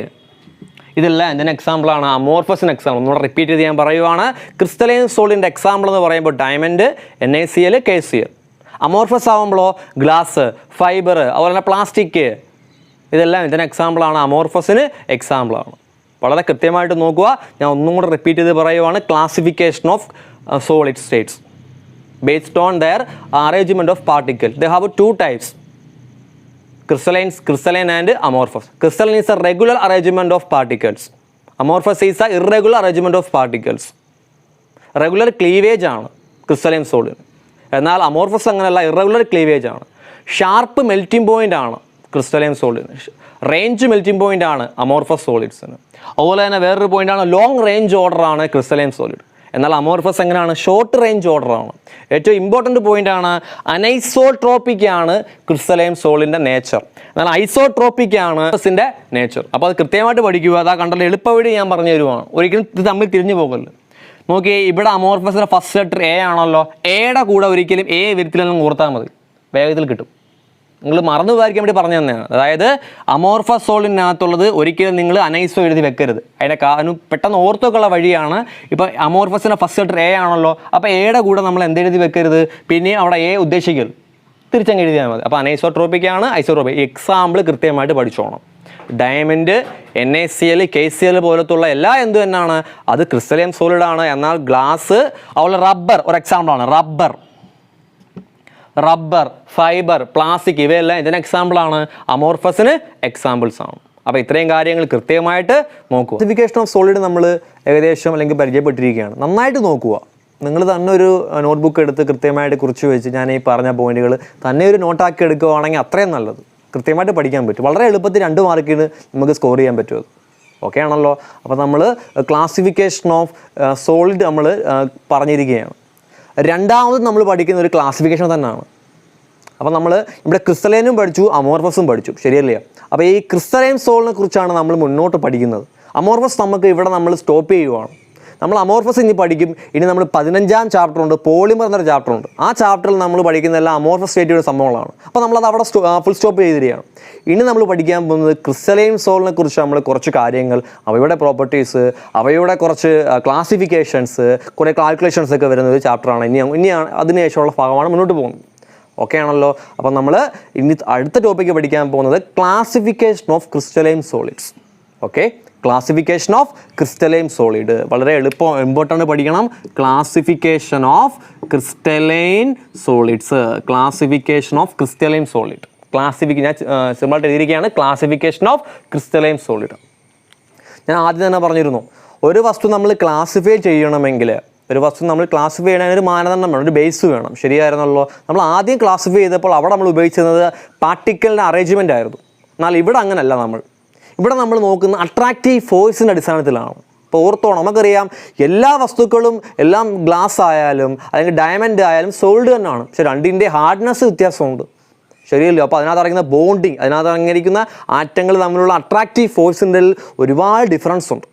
ഇതെല്ലാം എന്തിന് എക്സാമ്പിളാണ്? അമോർഫസിന് എക്സാമ്പിൾ. ഒന്നുകൂടെ റിപ്പീറ്റ് ചെയ്ത് ഞാൻ പറയുവാണ്, ക്രിസ്റ്റലൈൻ സോളിൻ്റെ എക്സാമ്പിൾ എന്ന് പറയുമ്പോൾ ഡയമണ്ട്, NaCl, KCl. അമോർഫസ് ആകുമ്പോഴോ ഗ്ലാസ്, ഫൈബർ, അതുപോലെ തന്നെ പ്ലാസ്റ്റിക്. ഇതെല്ലാം ഇതിന് എക്സാമ്പിളാണ്, അമോർഫസിന് എക്സാമ്പിളാണ്. വളരെ കൃത്യമായിട്ട് നോക്കുക. ഞാൻ ഒന്നും കൂടെ റിപ്പീറ്റ് ചെയ്ത് പറയുവാണ്, classification of solid States based on their arrangement of particles. They have 2 types, crystalline and amorphous. Crystalline is a regular arrangement of particles. Amorphous is a irregular arrangement of particles. Regular cleavage ആണ് crystalline സോളിന്. എന്നാൽ amorphous അങ്ങനെയല്ല, irregular cleavage ആണ്. Sharp melting point ആണ് crystalline സോളിഡിന്. Range melting point ആണ് amorphous സോളിഡ്സിന്. അതുപോലെ തന്നെ വേറൊരു പോയിന്റാണ് ലോങ് റേഞ്ച് ഓർഡർ ആണ് ക്രിസ്റ്റലൈൻ സോളിഡ്. എന്നാൽ അമോർഫസ് എങ്ങനെയാണ്? ഷോർട്ട് റേഞ്ച് ഓർഡർ ആണ്. ഏറ്റവും ഇമ്പോർട്ടൻറ്റ് പോയിന്റ് ആണ് അനൈസോട്രോപ്പിക് ആണ് ക്രിസ്റ്റലൈൻ സോളിൻ്റെ നേച്ചർ. എന്നാൽ ഐസോട്രോപ്പിക് ആണ് ൻ്റെ നേച്ചർ. അപ്പോൾ അത് കൃത്യമായിട്ട് പഠിക്കുക. അതാ കണ്ടല്ലോ, എളുപ്പവഴി ഞാൻ പറഞ്ഞു തരുവാണ്. ഒരിക്കലും ഇത് തമ്മിൽ തിരിഞ്ഞു പോകല്ലോ. നോക്കിയേ, ഇവിടെ അമോർഫസിൻ്റെ ഫസ്റ്റ് ലെറ്റർ A ആണല്ലോ. എയുടെ കൂടെ ഒരിക്കലും A വരത്തില്ലെന്നും ഓർത്താൽ മതി, വേഗത്തിൽ കിട്ടും. നിങ്ങൾ മറന്നു പോകാതിരിക്കാൻ വേണ്ടി പറഞ്ഞു തന്നെയാണ്. അതായത് അമോർഫസ് സോളിനകത്തുള്ളത് ഒരിക്കലും നിങ്ങൾ അനൈസോ എഴുതി വെക്കരുത്. അതിൻ്റെ കാരണം പെട്ടെന്ന് ഓർത്തോക്കുള്ള വഴിയാണ്. ഇപ്പോൾ അമോർഫസിൻ്റെ ഫസ്റ്റ് ലെറ്റർ A ആണല്ലോ, അപ്പോൾ എയുടെ കൂടെ നമ്മൾ എന്തെഴുതി വെക്കരുത്, പിന്നെ അവിടെ A ഉദ്ദേശിക്കരുത്, തിരിച്ചങ്ങ് എഴുതിയാൽ മതി. അപ്പോൾ അനൈസോട്രോപ്പിക് ആണ്, ഐസോട്രോപ്പിക്. എക്സാമ്പിൾ കൃത്യമായിട്ട് പഠിച്ചോണം. ഡയമണ്ട്, NaCl, KCl പോലത്തുള്ള എല്ലാ എന്ത് തന്നെയാണ്, അത് ക്രിസ്റ്റലൈൻ സോളിഡാണ്. എന്നാൽ ഗ്ലാസ്, അതുപോലെ റബ്ബർ ഒരു എക്സാമ്പിളാണ്. റബ്ബർ, ഫൈബർ, പ്ലാസ്റ്റിക് ഇവയെല്ലാം ഇതിന് എക്സാമ്പിളാണ്, അമോർഫസിന് എക്സാമ്പിൾസ് ആണ്. അപ്പോൾ ഇത്രയും കാര്യങ്ങൾ കൃത്യമായിട്ട് നോക്കുക. ക്ലാസിഫിക്കേഷൻ ഓഫ് സോളിഡ് നമ്മൾ ഏകദേശം അല്ലെങ്കിൽ പരിചയപ്പെട്ടിരിക്കുകയാണ്. നന്നായിട്ട് നോക്കുക. നിങ്ങൾ തന്നെ ഒരു നോട്ട്ബുക്ക് എടുത്ത് കൃത്യമായിട്ട് കുറിച്ച് വെച്ച് ഞാൻ ഈ പറഞ്ഞ പോയിന്റുകൾ തന്നെ ഒരു നോട്ടാക്കി എടുക്കുകയാണെങ്കിൽ അത്രയും നല്ലത്. കൃത്യമായിട്ട് പഠിക്കാൻ പറ്റും. വളരെ എളുപ്പത്തിൽ 2 മാർക്കിന് നമുക്ക് സ്കോർ ചെയ്യാൻ പറ്റും. ഓക്കെ ആണല്ലോ. അപ്പോൾ നമ്മൾ ക്ലാസിഫിക്കേഷൻ ഓഫ് സോളിഡ് നമ്മൾ പറഞ്ഞിരിക്കുകയാണ്. രണ്ടാമത് നമ്മൾ പഠിക്കുന്ന ഒരു ക്ലാസിഫിക്കേഷൻ തന്നെയാണ്. അപ്പോൾ നമ്മൾ ഇവിടെ ക്രിസ്റ്റലൈനും പഠിച്ചു, അമോർഫസും പഠിച്ചു, ശരിയല്ലേ? അപ്പോൾ ഈ ക്രിസ്റ്റലൈൻ സോളിനെ കുറിച്ചാണ് നമ്മൾ മുന്നോട്ട് പഠിക്കുന്നത്. അമോർഫസ് നമുക്ക് ഇവിടെ നമ്മൾ സ്റ്റോപ്പ് ചെയ്യുവാണ്. നമ്മൾ അമോർഫസ് ഇനി പഠിക്കും. ഇനി നമ്മൾ 15ാം ചാപ്റ്റർ ഉണ്ട്, പോളിമർ എന്നൊരു ചാപ്റ്റർ ഉണ്ട്. ആ ചാപ്റ്ററിൽ നമ്മൾ പഠിക്കുന്നതെല്ലാം അമോർഫസ് സ്റ്റേറ്റിയുടെ സംഭവങ്ങളാണ്. അപ്പോൾ നമ്മളത് അവിടെ ഫുൾ സ്റ്റോപ്പ് ചെയ്തിരിക്കുകയാണ്. ഇനി നമ്മൾ പഠിക്കാൻ പോകുന്നത് ക്രിസ്റ്റലൈൻ സോളിനെ കുറിച്ച് നമ്മൾ കുറച്ച് കാര്യങ്ങൾ, അവയുടെ പ്രോപ്പർട്ടീസ്, അവയുടെ കുറച്ച് ക്ലാസിഫിക്കേഷൻസ്, കുറേ കാൽക്കുലേഷൻസ് ഒക്കെ വരുന്ന ഒരു ചാപ്റ്ററാണ്. ഇനിയാണ് അതിനുശേഷമുള്ള ഭാഗമാണ് മുന്നോട്ട് പോകുന്നത്. ഓക്കെ ആണല്ലോ. അപ്പോൾ നമ്മൾ ഇനി അടുത്ത ടോപ്പിക്ക് പഠിക്കാൻ പോകുന്നത് classification of crystalline solids. Okay, classification of crystalline solid വളരെ ഇമ്പോർട്ടൻ്റ് പഠിക്കണം. Classification of crystalline solids, classification of crystalline solid, ഞാൻ സിമ്പിളായിട്ട് എഴുതിയിരിക്കുകയാണ്, ക്ലാസിഫിക്കേഷൻ ഓഫ് ക്രിസ്റ്റലൈൻ സോളിഡ്. ഞാൻ ആദ്യം തന്നെ പറഞ്ഞിരുന്നു, ഒരു വസ്തു നമ്മൾ ക്ലാസിഫൈ ചെയ്യണമെങ്കിൽ, ഒരു വസ്തു നമ്മൾ ക്ലാസിഫൈ ചെയ്യണമെങ്കിൽ ഒരു മാനദണ്ഡം വേണം, ഒരു ബേസ് വേണം. ശരിയായിരുന്നല്ലോ. നമ്മൾ ആദ്യം ക്ലാസിഫൈ ചെയ്തപ്പോൾ അവിടെ നമ്മൾ ഉപയോഗിച്ചിരുന്നത് പാർട്ടിക്കിളിൻ്റെ അറേഞ്ച്മെൻ്റ് ആയിരുന്നു. എന്നാൽ ഇവിടെ അങ്ങനെയല്ല. ഇവിടെ നമ്മൾ നോക്കുന്ന അട്രാക്റ്റീവ് ഫോഴ്സിൻ്റെ അടിസ്ഥാനത്തിലാണ്. ഇപ്പോൾ ഓർത്തോണം, നമുക്കറിയാം എല്ലാ വസ്തുക്കളും, എല്ലാം ഗ്ലാസ് ആയാലും അല്ലെങ്കിൽ ഡയമണ്ട് ആയാലും സോളിഡ് തന്നെയാണ്. പക്ഷെ രണ്ടിൻ്റെ ഹാർഡ്നെസ് വ്യത്യാസമുണ്ട്, ശരിയല്ലോ. അപ്പോൾ അതിനകത്ത് ഇറങ്ങുന്ന ബോണ്ടിങ്, അതിനകത്ത് ഇറങ്ങിയിരിക്കുന്ന ആറ്റങ്ങൾ തമ്മിലുള്ള അട്രാക്റ്റീവ് ഫോഴ്സിൻ്റെ ഒരുപാട് ഡിഫറൻസ് ഉണ്ട്.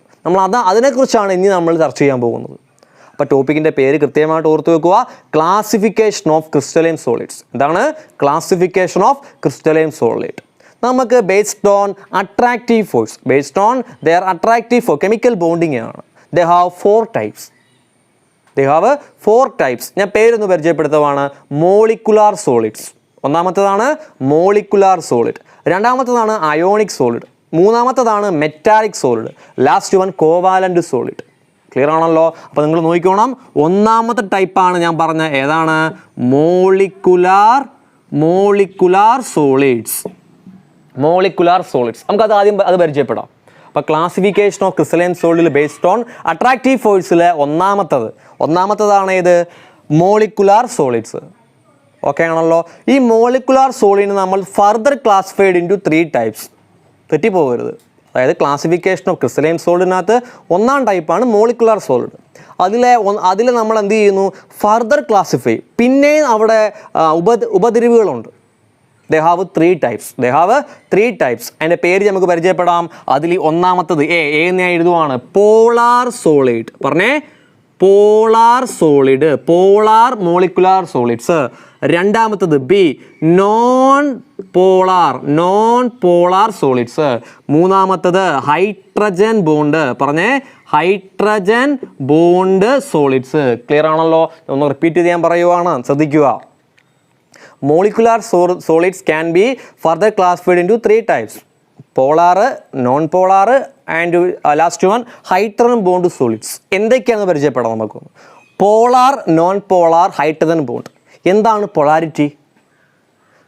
അതിനെക്കുറിച്ചാണ് ഇനി നമ്മൾ ചർച്ച ചെയ്യാൻ പോകുന്നത്. അപ്പോൾ ടോപ്പിക്കിൻ്റെ പേര് കൃത്യമായിട്ട് ഓർത്ത് വെക്കുക, ക്ലാസിഫിക്കേഷൻ ഓഫ് ക്രിസ്റ്റലൈൻ സോളിഡ്സ്. എന്താണ് ക്ലാസിഫിക്കേഷൻ ഓഫ് ക്രിസ്റ്റലൈൻ സോളിഡ്? നമുക്ക് based on attractive force, based on their attractive force, chemical bonding ആണ്. They have 4 types. ഞാൻ പേരൊന്ന് പരിചയപ്പെടുത്തുവാണ്. മോളിക്കുലാർ സോളിഡ്സ്, ഒന്നാമത്തേതാണ് മോളിക്കുലാർ സോളിഡ്. രണ്ടാമത്തേതാണ് അയോണിക് സോളിഡ്. മൂന്നാമത്തേതാണ് metallic solid. Last one covalent solid. Clear ആണല്ലോ. അപ്പോൾ നിങ്ങൾ നോക്കിക്കോണം, ഒന്നാമത്തെ ടൈപ്പാണ് ഞാൻ പറഞ്ഞ ഏതാണ്? Molecular solids. നമുക്കത് ആദ്യം പരിചയപ്പെടാം. അപ്പോൾ ക്ലാസിഫിക്കേഷൻ ഓഫ് ക്രിസ്റ്റലൈൻ സോളിഡിൽ ബേസ്ഡ് ഓൺ അട്രാക്റ്റീവ് ഫോഴ്സിലെ ഒന്നാമത്തതാണ് ഏത്? Molecular solids. ഓക്കെ ആണല്ലോ. ഈ മോളിക്കുലാർ സോളിഡിനെ നമ്മൾ ഫർദർ ക്ലാസിഫൈഡ് ഇൻറ്റു 3 ടൈപ്സ്. തെറ്റിപ്പോകരുത്. അതായത് ക്ലാസിഫിക്കേഷൻ ഓഫ് ക്രിസ്റ്റലൈൻ സോളിഡിനകത്ത് ഒന്നാം ടൈപ്പാണ് മോളിക്കുലാർ സോളിഡ്. അതിൽ നമ്മൾ എന്ത് ചെയ്യുന്നു? Further classify. പിന്നെയും അവിടെ ഉപതിരിവുകളുണ്ട്. They have 3 types. അതിൻ്റെ പേര് നമുക്ക് പരിചയപ്പെടാം. അതിൽ ഒന്നാമത്തത് എന്ന് ഞാൻ എഴുതുവാണ്, പോളാർ സോളിഡ്. പറഞ്ഞേ, polar solid, polar molecular solids. രണ്ടാമത്തത് ബി, നോൺ പോളാർ സോളിഡ്സ്. മൂന്നാമത്തത് ഹൈഡ്രജൻ ബോണ്ട്. പറഞ്ഞേ, ഹൈഡ്രജൻ ബോണ്ട് സോളിഡ്സ്. ക്ലിയർ ആണല്ലോ. ഒന്ന് റിപ്പീറ്റ് ചെയ്ത് ഞാൻ പറയുവാണ്, ശ്രദ്ധിക്കുക. Molecular solids can be further classified into 3 types: polar, non-polar, and last one hydrogen bond solids. എന്തൊക്കെയാണെന്ന് പരിചയപ്പെടാം നമുക്ക്. Polar, non polar, hydrogen bond. എന്താണ് പൊളാരിറ്റി?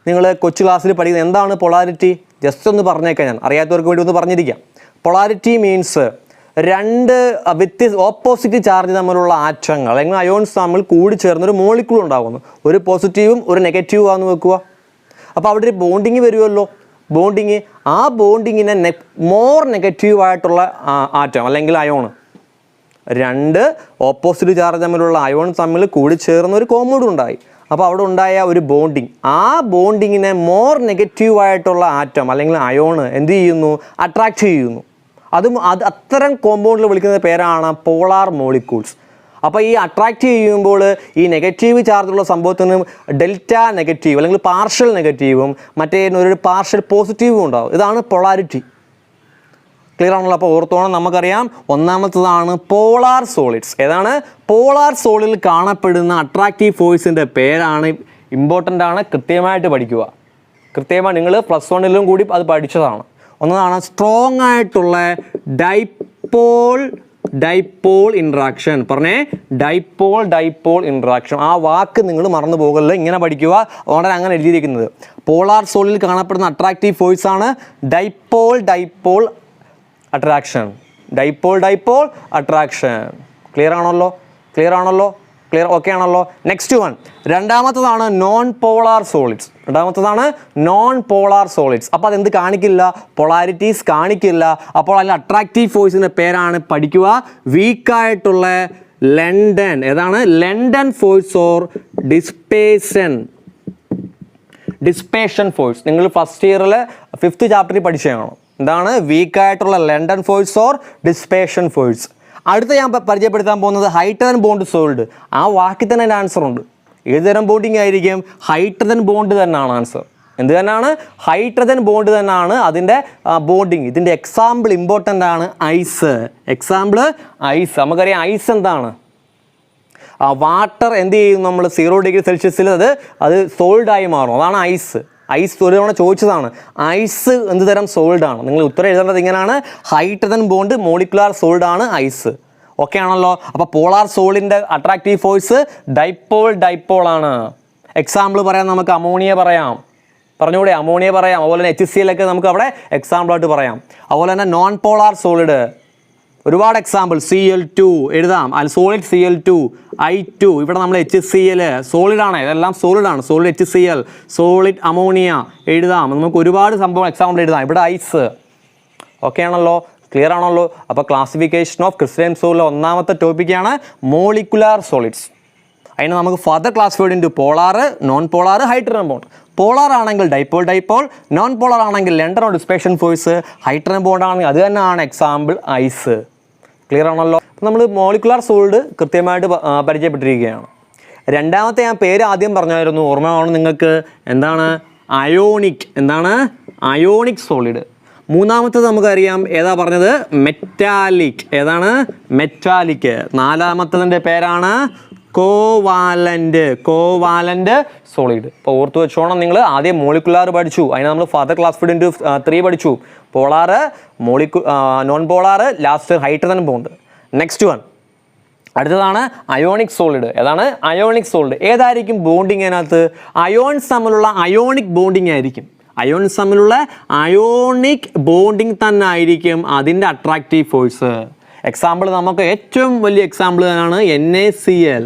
നിങ്ങൾ കൊച്ചു ക്ലാസ്സിൽ പഠിക്കുന്നത് എന്താണ് പൊളാരിറ്റി? ജസ്റ്റ് ഒന്ന് പറഞ്ഞേക്കാം, ഞാൻ അറിയാത്തവർക്ക് വേണ്ടി ഒന്ന് പറഞ്ഞിരിക്കാം. പൊളാരിറ്റി മീൻസ് 2 ഓപ്പോസിറ്റ് ചാർജ് തമ്മിലുള്ള ആറ്റങ്ങൾ അല്ലെങ്കിൽ അയോൺസ് തമ്മിൽ കൂടി ചേർന്നൊരു മോളിക്യൂൾ ഉണ്ടാകുന്നു. ഒരു പോസിറ്റീവും ഒരു നെഗറ്റീവും ആണെന്ന് വെക്കുക. അപ്പോൾ അവിടെ ഒരു ബോണ്ടിങ് വരുമല്ലോ. ആ ബോണ്ടിങ്ങിനെ മോർ നെഗറ്റീവായിട്ടുള്ള ആറ്റം അല്ലെങ്കിൽ അയോൺ, 2 ഓപ്പോസിറ്റ് ചാർജ് തമ്മിലുള്ള അയോൺ തമ്മിൽ കൂടി ചേർന്ന ഒരു കോമ്പൗണ്ട് ഉണ്ടായി. അപ്പോൾ അവിടെ ഉണ്ടായ ഒരു ബോണ്ടിങ്, ആ ബോണ്ടിങ്ങിനെ മോർ നെഗറ്റീവായിട്ടുള്ള ആറ്റം അല്ലെങ്കിൽ അയോൺ എന്ത് ചെയ്യുന്നു? അട്രാക്റ്റ് ചെയ്യുന്നു. അത്തരം കോമ്പൗണ്ടിൽ വിളിക്കുന്ന പേരാണ് പോളാർ മോളിക്യൂൾസ്. അപ്പോൾ ഈ അട്രാക്റ്റ് ചെയ്യുമ്പോൾ ഈ നെഗറ്റീവ് ചാർജുള്ള സംഭവത്തിന് ഡെൽറ്റ നെഗറ്റീവ് അല്ലെങ്കിൽ പാർഷ്യൽ നെഗറ്റീവും മറ്റേ ഒരു പാർഷ്യൽ പോസിറ്റീവും ഉണ്ടാവും. ഇതാണ് പൊളാരിറ്റി. ക്ലിയർ ആണല്ലോ. അപ്പോൾ ഓർത്തോണം, നമുക്കറിയാം ഒന്നാമത്തതാണ് പോളാർ സോളിഡ്സ്. ഏതാണ്? പോളാർ സോളിഡിൽ കാണപ്പെടുന്ന അട്രാക്റ്റീവ് ഫോഴ്സിൻ്റെ പേരാണ്, ഇമ്പോർട്ടൻ്റ് ആണ്, കൃത്യമായിട്ട് പഠിക്കുക. കൃത്യമായി നിങ്ങൾ +1 കൂടി അത് പഠിച്ചതാണ്. ഒന്നതാണ് സ്ട്രോങ് ആയിട്ടുള്ള ഡൈപോൾ ഇൻട്രാക്ഷൻ. പറഞ്ഞേ, ഡൈപോൾ ഇൻട്രാക്ഷൻ. ആ വാക്ക് നിങ്ങൾ മറന്നു പോകല്ല, ഇങ്ങനെ പഠിക്കുക. അതുകൊണ്ടാണ് അങ്ങനെ എഴുതിയിരിക്കുന്നത്. പോളാർ സോളിൽ കാണപ്പെടുന്ന അട്രാക്റ്റീവ് ഫോഴ്സ് ആണ് ഡൈപോൾ അട്രാക്ഷൻ. ക്ലിയർ ആണല്ലോ. ക്ലിയർ? ഓക്കെ ആണല്ലോ. നെക്സ്റ്റ് വൺ, രണ്ടാമത്തതാണ് നോൺ പോളാർ സോളിഡ്സ്. അപ്പോൾ അതെന്ത് കാണിക്കില്ല? പൊളാരിറ്റീസ് കാണിക്കില്ല. അപ്പോൾ അതിൽ അട്രാക്റ്റീവ് ഫോഴ്സിൻ്റെ പേരാണ് പഠിക്കുക വീക്കായിട്ടുള്ള ലണ്ടൻ. ഏതാണ്? London force or dispersion force. നിങ്ങൾ ഫസ്റ്റ് ഇയറിൽ 5th ചാപ്റ്ററിൽ പഠിച്ചതാണ്. എന്താണ് വീക്കായിട്ടുള്ള London force or dispersion force. അടുത്ത ഞാൻ പരിചയപ്പെടുത്താൻ പോകുന്നത് ഹൈഡ്രജൻ ബോണ്ട് സോൾഡ്. ആ വാക്കിൽ തന്നെ എൻ്റെ ആൻസർ ഉണ്ട്. ഏതുതരം ബോണ്ടിങ് ആയിരിക്കും? ഹൈഡ്രജൻ ബോണ്ട് തന്നെയാണ് ആൻസർ. എന്ത് തന്നെയാണ്? ഹൈഡ്രജൻ ബോണ്ട് തന്നെയാണ് അതിൻ്റെ ബോണ്ടിങ്. ഇതിൻ്റെ എക്സാമ്പിൾ ഇമ്പോർട്ടൻ്റ് ആണ് ഐസ്. Example ice. നമുക്കറിയാം ഐസ് എന്താണ്? വാട്ടർ എന്ത് ചെയ്യും? നമ്മൾ 0 ഡിഗ്രി സെൽഷ്യസിൽ അത് സോൾഡായി മാറും. അതാണ് ഐസ്. ഐസ് ഒരു തവണ ചോദിച്ചതാണ്. ഐസ് എന്ത് തരം സോൾഡാണ്? നിങ്ങൾ ഉത്തരം എഴുതേണ്ടത് ഇങ്ങനെയാണ്: ഹൈഡ്രജൻ ബോണ്ട് മോളിക്കുലാർ സോൾഡാണ് ഐസ്. ഓക്കെ ആണല്ലോ. അപ്പോൾ പോളാർ സോളിൻ്റെ അട്രാക്റ്റീവ് ഫോഴ്സ് ഡൈപ്പോൾ ആണ്. എക്സാമ്പിൾ പറയാം, നമുക്ക് അമോണിയ പറയാം. പറഞ്ഞുകൂടെ? അമോണിയ പറയാം. അതുപോലെ തന്നെ HCl ഒക്കെ നമുക്ക് അവിടെ എക്സാമ്പിളായിട്ട് പറയാം. അതുപോലെ തന്നെ നോൺ പോളാർ സോളിഡ് ഒരുപാട് എക്സാമ്പിൾ. Cl2 എഴുതാം. Solid Cl2, I2. ഇവിടെ നമ്മൾ HCl സോളിഡാണ്. ഇതെല്ലാം സോളിഡാണ്. സോളിഡ് HCl, സോളിഡ് അമോണിയ എഴുതാം. നമുക്ക് ഒരുപാട് സംഭവം എക്സാമ്പിൾ എഴുതാം. ഇവിടെ ഐസ്. ഓക്കെ ആണല്ലോ. ക്ലിയർ ആണല്ലോ. അപ്പോൾ ക്ലാസിഫിക്കേഷൻ ഓഫ് ക്രിസ്റ്റലൈൻ സോളിലെ ഒന്നാമത്തെ ടോപ്പിക്കാണ് മോളിക്കുലാർ സോളിഡ്സ്. അതിന് നമുക്ക് further classified into polar, non polar, hydrogen bond. Polar ആണെങ്കിൽ ഡൈപ്പോൾ, നോൺ പോളാർ ആണെങ്കിൽ London or dispersion force, hydrogen bond ആണെങ്കിൽ അത് തന്നെയാണ് എക്സാമ്പിൾ ഐസ്. ക്ലിയർ ആണല്ലോ. അപ്പോൾ നമ്മൾ മോളിക്കുലാർ സോൾഡ് കൃത്യമായിട്ട് പരിചയപ്പെട്ടിരിക്കുകയാണ്. രണ്ടാമത്തെ ഞാൻ പേര് ആദ്യം പറഞ്ഞായിരുന്നു, ഓർമ്മയാണ് നിങ്ങൾക്ക്? എന്താണ്? അയോണിക്. എന്താണ്? Ionic solid. മൂന്നാമത്തത് നമുക്കറിയാം, ഏതാ പറഞ്ഞത്? മെറ്റാലിക്. ഏതാണ്? മെറ്റാലിക്. നാലാമത്തതിൻ്റെ പേരാണ് കോവാലൻ്റ് സോളിഡ്. ഇപ്പോൾ ഓർത്ത് വെച്ചോണം. നിങ്ങൾ ആദ്യം മോളിക്കുലാർ പഠിച്ചു, അതിനെ നമ്മൾ ഫർദർ ക്ലാസിഫൈഡ് ഇൻറ്റു 3 പഠിച്ചു. Polar, non polar, last hydrogen bond. Next one, അടുത്തതാണ് അയോണിക് സോളിഡ്. ഏതാണ്? Ionic solid. ഏതായിരിക്കും ബോണ്ടിങ് അതിനകത്ത്? അയോൺസ് തമ്മിലുള്ള അയോണിക് ബോണ്ടിങ് ആയിരിക്കും. അയോൺസ് തമ്മിലുള്ള അയോണിക് ബോണ്ടിങ് തന്നെ ആയിരിക്കും അതിൻ്റെ അട്രാക്റ്റീവ് ഫോഴ്സ്. എക്സാമ്പിൾ നമുക്ക് ഏറ്റവും വലിയ എക്സാമ്പിൾ ആണ് NaCl,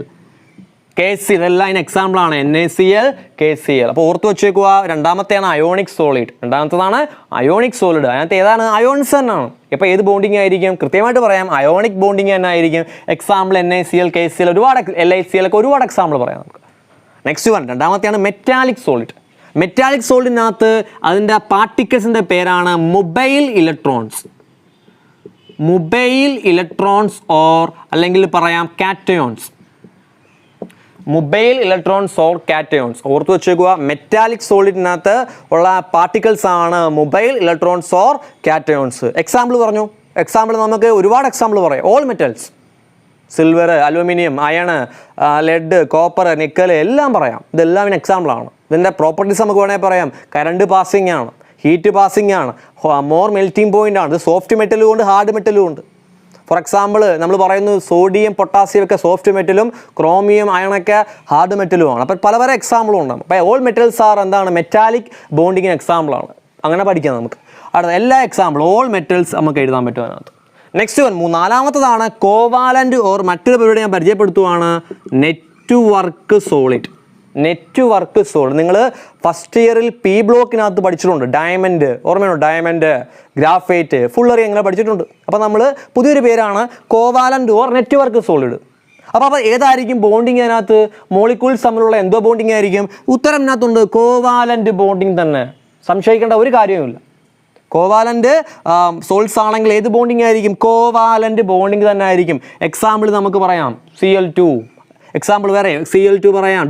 KCl. ഇതെല്ലാം അതിന് എക്സാമ്പിളാണ്. NaCl, KCl. അപ്പോൾ ഓർത്ത് വെച്ചേക്കുക. രണ്ടാമത്തെയാണ് അയോണിക് സോളിഡ്. രണ്ടാമത്തതാണ് അയോണിക് സോളിഡ്. അതിനകത്ത് ഏതാണ്? അയോൺസ് തന്നെയാണ്. ഇപ്പോൾ ഏത് ബോണ്ടിങ് ആയിരിക്കും? കൃത്യമായിട്ട് പറയാം, അയോണിക് ബോണ്ടിങ് തന്നെ ആയിരിക്കും. എക്സാമ്പിൾ NaCl, KCl, ഒരുപാട് LiCl ഒക്കെ ഒരുപാട് എക്സാമ്പിൾ പറയാം നമുക്ക്. നെക്സ്റ്റ് വൺ, രണ്ടാമത്തെയാണ് മെറ്റാലിക് സോളിഡ്. മെറ്റാലിക് സോളിഡിനകത്ത് അതിൻ്റെ പാർട്ടിക്കിൾസിൻ്റെ പേരാണ് മൊബൈൽ ഇലക്ട്രോൺസ് ഓർ അല്ലെങ്കിൽ പറയാം cations. Mobile electrons or cations. ഓർത്ത് വെച്ചേക്കുക. മെറ്റാലിക് സോളിഡിനകത്ത് ഉള്ള പാർട്ടിക്കിൾസ് ആണ് mobile electrons or cations. Example പറഞ്ഞു. എക്സാമ്പിൾ നമുക്ക് ഒരുപാട് എക്സാമ്പിൾ പറയാം. All metals, silver, aluminium, iron, lead, copper, nickel എല്ലാം പറയാം. ഇതെല്ലാം ഇതിന് എക്സാമ്പിളാണ്. ഇതിൻ്റെ പ്രോപ്പർട്ടീസ് നമുക്ക് വേണമെങ്കിൽ പറയാം. കറണ്ട് പാസിംഗ് ആണ്, ഹീറ്റ് പാസിംഗ് ആണ്, മോർ മെൽറ്റിംഗ് പോയിൻ്റ് ആണ്. ഇത് സോഫ്റ്റ് മെറ്റലും ഉണ്ട്, ഹാർഡ് മെറ്റലും ഉണ്ട്. ഫോർ എക്സാമ്പിൾ നമ്മൾ പറയുന്നു സോഡിയം, പൊട്ടാസ്യം ഒക്കെ സോഫ്റ്റ് മെറ്റലും ക്രോമിയം, അയണൊക്കെ ഹാർഡ് മെറ്റലുമാണ്. അപ്പോൾ പല എക്സാമ്പിളും ഉണ്ട്. അപ്പോൾ ഓൾ മെറ്റൽസ് ആർ എന്താണ്? മെറ്റാലിക് ബോണ്ടിങ്ങിന് എക്സാമ്പിളാണ്. അങ്ങനെ പഠിക്കാം നമുക്ക്. അടുത്ത എല്ലാ എക്സാമ്പിൾ ഓൾ മെറ്റൽസ് നമുക്ക് എഴുതാൻ പറ്റും അതിനകത്ത്. നെക്സ്റ്റ് വൺ, നാലാമത്തതാണ് കോവാലൻ്റ് ഓർ മറ്റൊരു പരിപാടി ഞാൻ പരിചയപ്പെടുത്തുവാണ്, നെറ്റ്വർക്ക് സോളിഡ്. നിങ്ങൾ ഫസ്റ്റ് ഇയറിൽ P ബ്ലോക്കിനകത്ത് പഠിച്ചിട്ടുണ്ട്. ഡയമണ്ട് ഓർമ്മയാണോ? ഡയമണ്ട്, ഗ്രാഫൈറ്റ്, ഫുള്ളറി അങ്ങനെ പഠിച്ചിട്ടുണ്ട്. അപ്പോൾ നമ്മൾ പുതിയൊരു പേരാണ് കോവാലൻ്റ് ഓർ നെറ്റ്വർക്ക് സോളിഡ്. അപ്പോൾ ഏതായിരിക്കും ബോണ്ടിങ് അതിനകത്ത്? മോളിക്യൂൾസ് തമ്മിലുള്ള എന്തോ ബോണ്ടിങ് ആയിരിക്കും? ഉത്തരം ഇതിനകത്തുണ്ട്, കോവാലൻ്റ് ബോണ്ടിങ് തന്നെ. സംശയിക്കേണ്ട ഒരു കാര്യവുമില്ല. കോവാലൻ്റ് സോൾസ് ആണെങ്കിൽ ഏത് ബോണ്ടിങ് ആയിരിക്കും? കോവാലൻ്റ് ബോണ്ടിങ് തന്നെ ആയിരിക്കും. എക്സാമ്പിൾ നമുക്ക് പറയാം Cl2. എക്സാമ്പിൾ വേറെ Cl2 പറയാം.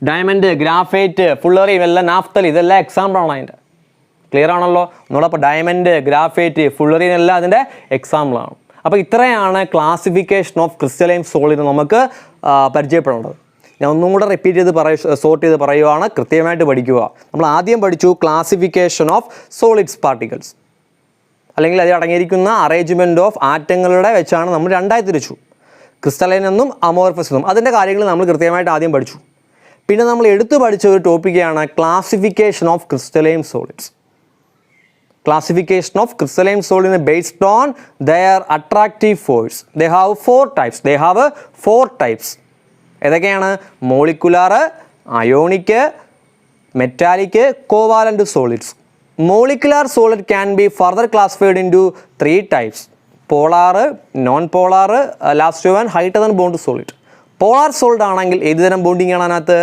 ഡയമണ്ട്, ഗ്രാഫൈറ്റ്, ഫുള്ളറി, എല്ലാം നാഫ്തൽ, ഇതെല്ലാം എക്സാമ്പിളാണ് അതിൻ്റെ. ക്ലിയർ ആണല്ലോ? നമ്മളപ്പോൾ ഡയമണ്ട്, ഗ്രാഫൈറ്റ്, ഫുള്ളറി എല്ലാം അതിൻ്റെ എക്സാമ്പിളാണ്. അപ്പോൾ ഇത്രയാണ് ക്ലാസിഫിക്കേഷൻ ഓഫ് ക്രിസ്റ്റലൈൻ സോളിഡ് നമുക്ക് പരിചയപ്പെടേണ്ടത്. ഞാൻ ഒന്നും കൂടെ റിപ്പീറ്റ് ചെയ്ത് സോർട്ട് ചെയ്ത് പറയുവാണ്, കൃത്യമായിട്ട് പഠിക്കുക. നമ്മൾ ആദ്യം പഠിച്ചു ക്ലാസിഫിക്കേഷൻ ഓഫ് സോളിഡ്സ് പാർട്ടിക്കിൾസ്, അല്ലെങ്കിൽ അതിൽ അടങ്ങിയിരിക്കുന്ന അറേഞ്ച്മെൻറ്റ് ഓഫ് ആറ്റങ്ങളുടെ വെച്ചാണ് നമ്മൾ രണ്ടായി തിരിച്ചു. ക്രിസ്റ്റലൈൻ എന്നും അമോർഫസ് എന്നും. അതിൻ്റെ കാര്യങ്ങൾ നമ്മൾ കൃത്യമായിട്ട് ആദ്യം പഠിച്ചു. പിന്നെ നമ്മൾ എടുത്തു പഠിച്ച ഒരു ടോപ്പിക്കാണ് classification of crystalline solids. classification of crystalline solid is based on their attractive force. They have 4 types. They have 4 types. ഏതൊക്കെയാണ്? Molecular, ionic, metallic, covalent solids. Molecular solid can be further classified into 3 types. Polar, non polar, last one hydrogen bond solid. Polar solid ആണെങ്കിൽ ഏത് തരം bonding ആണ് അതിനകത്ത്?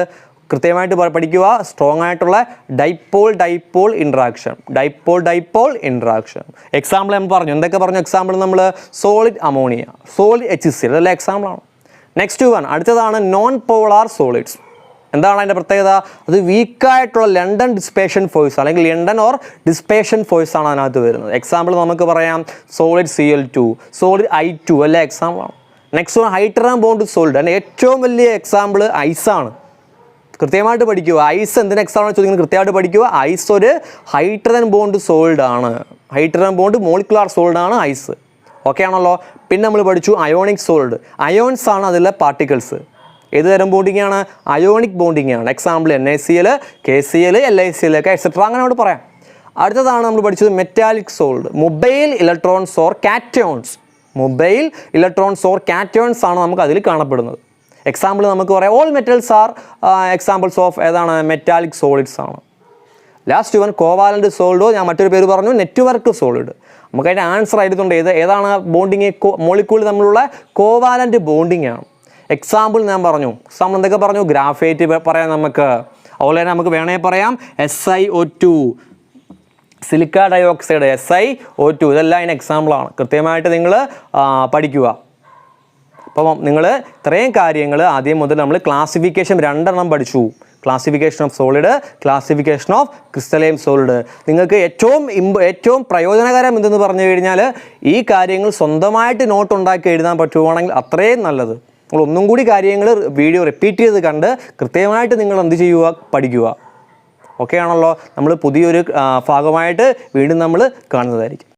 കൃത്യമായിട്ട് പഠിക്കുക. Strong ആയിട്ടുള്ള dipole interaction. Example നമ്മൾ പറഞ്ഞു. എന്തൊക്കെ പറഞ്ഞു എക്സാമ്പിൾ? നമ്മൾ സോളിഡ് അമോണിയ, സോളിഡ് HCl ഇതെല്ലാം എക്സാമ്പിളാണ്. നെക്സ്റ്റ് വൺ അടുത്തതാണ് നോൺ പോളാർ സോളിഡ്സ്. എന്താണ് അതിൻ്റെ പ്രത്യേകത? അത് വീക്കായിട്ടുള്ള ലണ്ടൻ ഡിസ്പേഷൻ ഫോഴ്സ് അല്ലെങ്കിൽ ലണ്ടൻ ഓർ ഡിസ്പേഷൻ ഫോഴ്സ് ആണ് അതിനകത്ത് വരുന്നത്. എക്സാമ്പിൾ നമുക്ക് പറയാം സോളിഡ് Cl2, സോളിഡ് I2 എല്ലാം എക്സാമ്പിളാണ്. Next one hydrogen bond solid. അതിൻ്റെ ഏറ്റവും വലിയ എക്സാമ്പിൾ ഐസാണ്. കൃത്യമായിട്ട് പഠിക്കുക. ഐസ് എന്തിന് എക്സാമ്പിൾ ചോദിക്കുന്നത് കൃത്യമായിട്ട് പഠിക്കുക. ഐസ് ഒരു ഹൈഡ്രജൻ ബോണ്ട് സോളിഡ് ആണ്. ഹൈഡ്രജൻ ബോണ്ട് മോളിക്കുലാർ സോളിഡ് ആണ് ഐസ്. ഓക്കെ ആണല്ലോ. പിന്നെ നമ്മൾ പഠിച്ചു അയോണിക് സോളിഡ്. അയോൺസ് ആണ് അതിലെ പാർട്ടിക്കിൾസ്. ഏത് തരം ബോണ്ടിങ് ആണ്? അയോണിക് ബോണ്ടിങ് ആണ്. എക്സാമ്പിൾ NaCl, KCl, LiCl ഒക്കെ എക്സെട്ര അങ്ങനെ അവിടെ പറയാം. അടുത്തതാണ് നമ്മൾ പഠിച്ചത് metallic solid. Mobile electrons or cations. Mobile electrons or cations ആണ് നമുക്ക് അതിൽ കാണപ്പെടുന്നത്. എക്സാമ്പിൾ നമുക്ക് പറയാം all metals are examples of ഏതാണ്? മെറ്റാലിക് സോളിഡ്സ് ആണ്. ലാസ്റ്റ് വൺ കോവാലന്റ് സോളിഡോ ഞാൻ മറ്റൊരു പേര് പറഞ്ഞു നെറ്റ്വർക്ക് സോളിഡ്. നമുക്ക് അതിൻ്റെ ആൻസർ ആയിട്ടുണ്ട് ഏതാണ് ബോണ്ടിങ്? മോളിക്യൂൾ തമ്മിലുള്ള കോവാലന്റ് ബോണ്ടിങ് ആണ്. എക്സാമ്പിൾ ഞാൻ പറഞ്ഞു. എക്സാമ്പിൾ എന്തൊക്കെ പറഞ്ഞു? ഗ്രാഫൈറ്റ് പറയാം നമുക്ക്. അതുപോലെ തന്നെ നമുക്ക് വേണമെങ്കിൽ പറയാം SiO2, സിലിക്ക ഡയോക്സൈഡ്, SiO2 ഇതെല്ലാം അതിന് എക്സാമ്പിളാണ്. കൃത്യമായിട്ട് നിങ്ങൾ പഠിക്കുക. അപ്പം നിങ്ങൾ ഇത്രയും കാര്യങ്ങൾ ആദ്യം മുതൽ നമ്മൾ ക്ലാസിഫിക്കേഷൻ 2 പഠിച്ചു. Classification of solid, classification of crystalline solid. നിങ്ങൾക്ക് ഏറ്റവും പ്രയോജനകരം എന്തെന്ന് പറഞ്ഞു കഴിഞ്ഞാൽ ഈ കാര്യങ്ങൾ സ്വന്തമായിട്ട് നോട്ട് ഉണ്ടാക്കി എഴുതാൻ പറ്റുവാണെങ്കിൽ അത്രയും നല്ലത്. നിങ്ങൾ ഒന്നും കൂടി കാര്യങ്ങൾ വീഡിയോ റിപ്പീറ്റ് ചെയ്ത് കണ്ട് കൃത്യമായിട്ട് നിങ്ങൾ എന്ത് ചെയ്യുക? പഠിക്കുക. ഓക്കെ ആണല്ലോ. നമ്മൾ പുതിയൊരു ഭാഗമായിട്ട് വീണ്ടും നമ്മൾ കാണുന്നതായിരിക്കും.